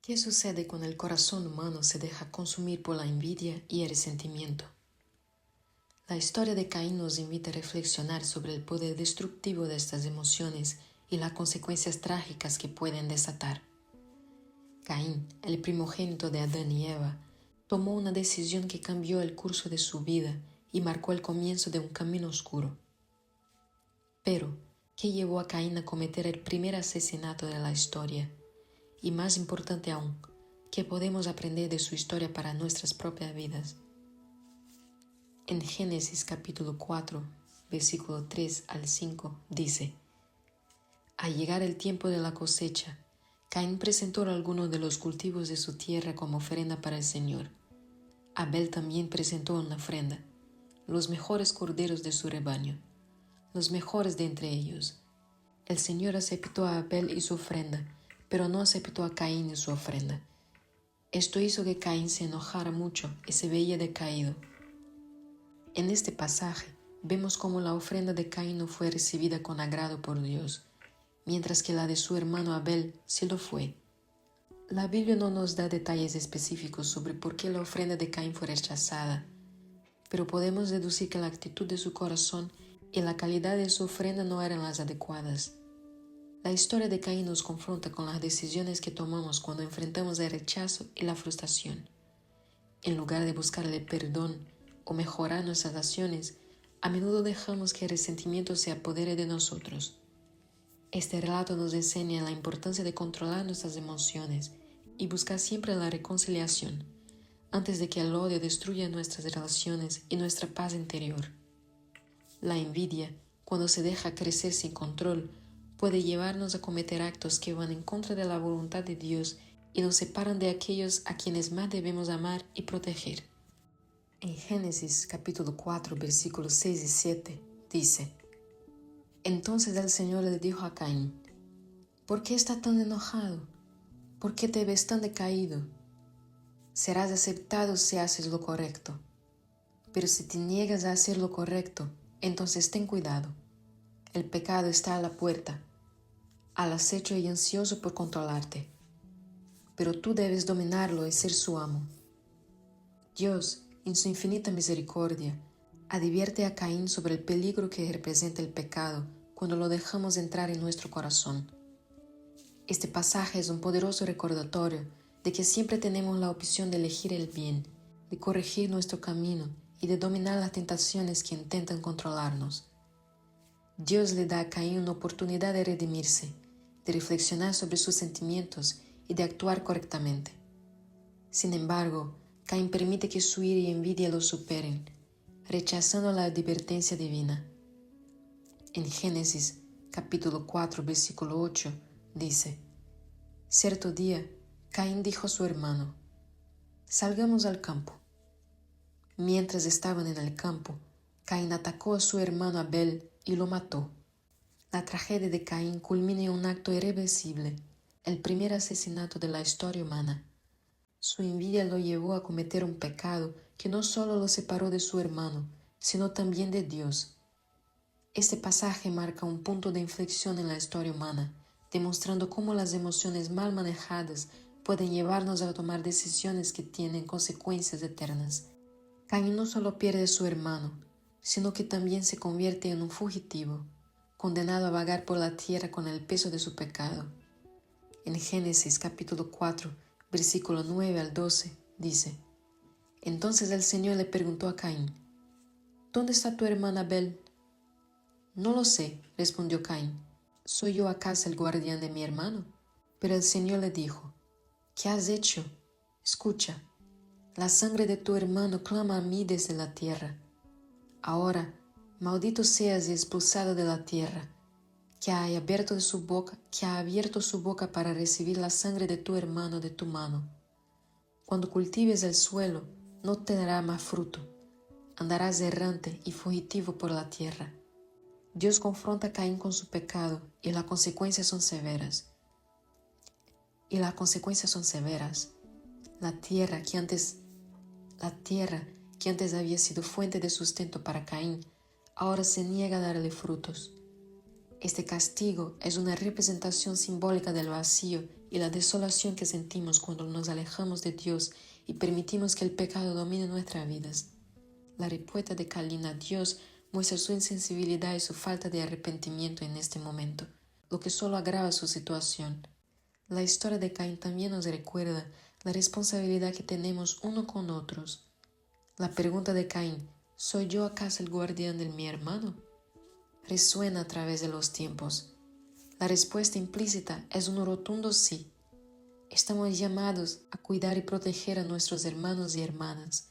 ¿Qué sucede cuando el corazón humano se deja consumir por la envidia y el resentimiento? La historia de Caín nos invita a reflexionar sobre el poder destructivo de estas emociones y las consecuencias trágicas que pueden desatar. Caín, el primogénito de Adán y Eva, tomó una decisión que cambió el curso de su vida y marcó el comienzo de un camino oscuro. Pero, ¿qué llevó a Caín a cometer el primer asesinato de la historia? Y más importante aún, ¿qué podemos aprender de su historia para nuestras propias vidas? En Génesis capítulo 4, versículo 3 al 5, dice: Al llegar el tiempo de la cosecha, Caín presentó algunos de los cultivos de su tierra como ofrenda para el Señor. Abel también presentó una ofrenda, los mejores corderos de su rebaño, los mejores de entre ellos. El Señor aceptó a Abel y su ofrenda, pero no aceptó a Caín y su ofrenda. Esto hizo que Caín se enojara mucho y se veía decaído. En este pasaje vemos cómo la ofrenda de Caín no fue recibida con agrado por Dios, mientras que la de su hermano Abel sí lo fue. La Biblia no nos da detalles específicos sobre por qué la ofrenda de Caín fue rechazada, pero podemos deducir que la actitud de su corazón y la calidad de su ofrenda no eran las adecuadas. La historia de Caín nos confronta con las decisiones que tomamos cuando enfrentamos el rechazo y la frustración. En lugar de buscarle perdón o mejorar nuestras acciones, a menudo dejamos que el resentimiento se apodere de nosotros. Este relato nos enseña la importancia de controlar nuestras emociones y buscar siempre la reconciliación, antes de que el odio destruya nuestras relaciones y nuestra paz interior. La envidia, cuando se deja crecer sin control, puede llevarnos a cometer actos que van en contra de la voluntad de Dios y nos separan de aquellos a quienes más debemos amar y proteger. En Génesis capítulo 4, versículos 6 y 7, dice: Entonces el Señor le dijo a Caín: ¿Por qué estás tan enojado? ¿Por qué te ves tan decaído? Serás aceptado si haces lo correcto. Pero si te niegas a hacer lo correcto, entonces ten cuidado. El pecado está a la puerta, al acecho y ansioso por controlarte. Pero tú debes dominarlo y ser su amo. Dios, en su infinita misericordia, advierte a Caín sobre el peligro que representa el pecado cuando lo dejamos entrar en nuestro corazón. Este pasaje es un poderoso recordatorio de que siempre tenemos la opción de elegir el bien, de corregir nuestro camino y de dominar las tentaciones que intentan controlarnos. Dios le da a Caín una oportunidad de redimirse, de reflexionar sobre sus sentimientos y de actuar correctamente. Sin embargo, Caín permite que su ira y envidia lo superen, rechazando la advertencia divina. En Génesis capítulo 4, versículo 8, dice: Cierto día, Caín dijo a su hermano: Salgamos al campo. Mientras estaban en el campo, Caín atacó a su hermano Abel y lo mató. La tragedia de Caín culmina en un acto irreversible, el primer asesinato de la historia humana. Su envidia lo llevó a cometer un pecado que no solo lo separó de su hermano, sino también de Dios. Este pasaje marca un punto de inflexión en la historia humana, demostrando cómo las emociones mal manejadas pueden llevarnos a tomar decisiones que tienen consecuencias eternas. Caín no solo pierde a su hermano, sino que también se convierte en un fugitivo, condenado a vagar por la tierra con el peso de su pecado. En Génesis capítulo 4, versículo 9 al 12, dice: Entonces el Señor le preguntó a Caín: ¿Dónde está tu hermano Abel? No lo sé, respondió Caín. ¿Soy yo acaso el guardián de mi hermano? Pero el Señor le dijo: ¿Qué has hecho? Escucha, la sangre de tu hermano clama a mí desde la tierra. Ahora, maldito seas y expulsado de la tierra, que ha abierto su boca para recibir la sangre de tu hermano de tu mano. Cuando cultives el suelo, no te dará más fruto. Andarás errante y fugitivo por la tierra. Dios confronta a Caín con su pecado y las consecuencias son severas. La tierra que antes había sido fuente de sustento para Caín, ahora se niega a darle frutos. Este castigo es una representación simbólica del vacío y la desolación que sentimos cuando nos alejamos de Dios y permitimos que el pecado domine nuestras vidas. La respuesta de Caín a Dios muestra su insensibilidad y su falta de arrepentimiento en este momento, lo que solo agrava su situación. La historia de Caín también nos recuerda la responsabilidad que tenemos uno con otros. La pregunta de Caín, ¿soy yo acaso el guardián de mi hermano?, resuena a través de los tiempos. La respuesta implícita es un rotundo sí. Estamos llamados a cuidar y proteger a nuestros hermanos y hermanas,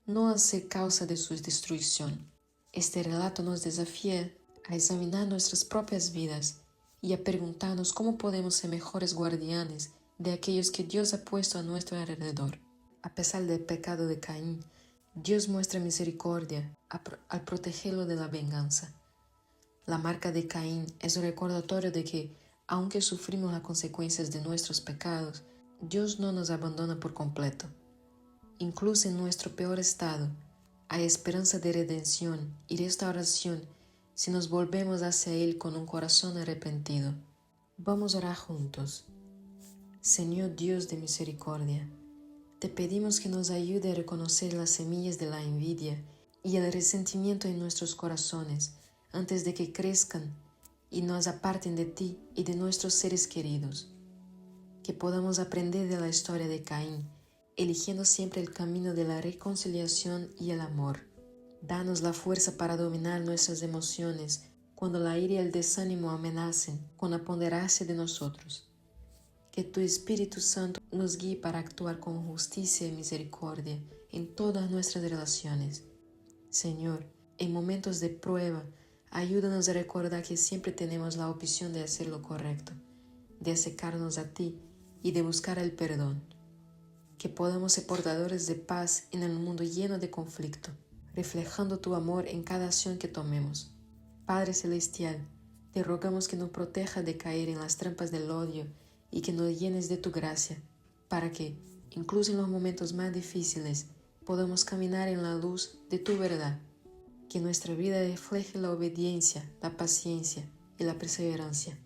no a ser causa de su destrucción. Este relato nos desafía a examinar nuestras propias vidas y a preguntarnos cómo podemos ser mejores guardianes de aquellos que Dios ha puesto a nuestro alrededor. A pesar del pecado de Caín, Dios muestra misericordia al protegerlo de la venganza. La marca de Caín es un recordatorio de que, aunque sufrimos las consecuencias de nuestros pecados, Dios no nos abandona por completo. Incluso en nuestro peor estado, hay esperanza de redención y restauración si nos volvemos hacia Él con un corazón arrepentido. Vamos a orar juntos. Señor Dios de misericordia, te pedimos que nos ayude a reconocer las semillas de la envidia y el resentimiento en nuestros corazones antes de que crezcan y nos aparten de ti y de nuestros seres queridos. Que podamos aprender de la historia de Caín, eligiendo siempre el camino de la reconciliación y el amor. Danos la fuerza para dominar nuestras emociones cuando la ira y el desánimo amenacen con apoderarse de nosotros. Que tu Espíritu Santo nos guíe para actuar con justicia y misericordia en todas nuestras relaciones. Señor, en momentos de prueba, ayúdanos a recordar que siempre tenemos la opción de hacer lo correcto, de acercarnos a ti y de buscar el perdón. Que podamos ser portadores de paz en el mundo lleno de conflicto, reflejando tu amor en cada acción que tomemos. Padre Celestial, te rogamos que nos proteja de caer en las trampas del odio y que nos llenes de tu gracia, para que, incluso en los momentos más difíciles, podamos caminar en la luz de tu verdad. Que nuestra vida refleje la obediencia, la paciencia y la perseverancia,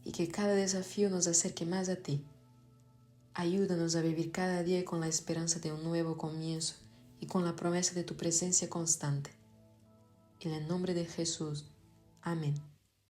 y que cada desafío nos acerque más a ti. Ayúdanos a vivir cada día con la esperanza de un nuevo comienzo y con la promesa de tu presencia constante. En el nombre de Jesús. Amén.